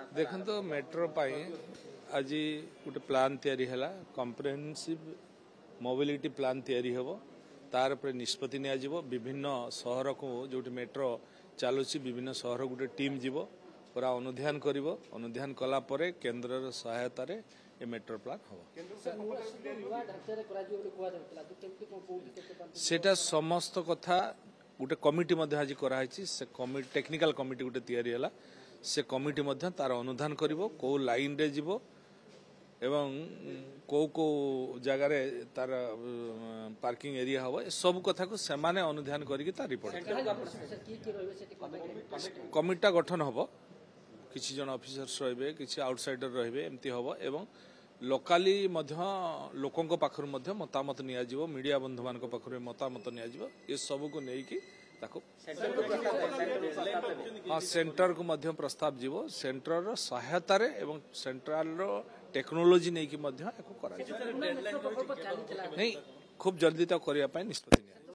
देखो मेट्रो आज गोटे प्लान तैयारी है कम्प्रेहेंसिव मोबिलिटी प्लान तैयारी हेबो तार पर निष्पत्ति नियाजिबो विभिन्न सहर को जो मेट्रो चलुची विभिन्न सहर गोटे टीम जीवो पूरा अनुध्यान करिवो अनुध्यान कला परे केंद्र सहायता रे ए मेट्रो प्लान हो सेटा समस्त कथा गोटे कमिटी आज कराई से कमिटी टेक्निकल कमिटी गोटे तैयारी है से कमिटी तार अनुधान करिवो को लाइन रे जीवो एवं को जगार तार पार्किंग एरिया हम सब कथा को सेमाने अनुधान करके तार रिपोर्ट कमिटा गठन हम किसी जन ऑफिसर्स रहिबे किसी आउटसाइडर रहिबे एमती हम एवं लोकाली लोकों पाखर मतामत नियाजिवो मीडिया बंधु मान पाखर मतामत नियाजिवो ये सब को लेकिन हाँ सेंटर को मध्य प्रस्ताव जीवो सेंटर सहायता रे एवं सेंट्रल टेक्नोलोजी नहीं कि नहीं खूब जल्दी तो करने निष्पत्ति।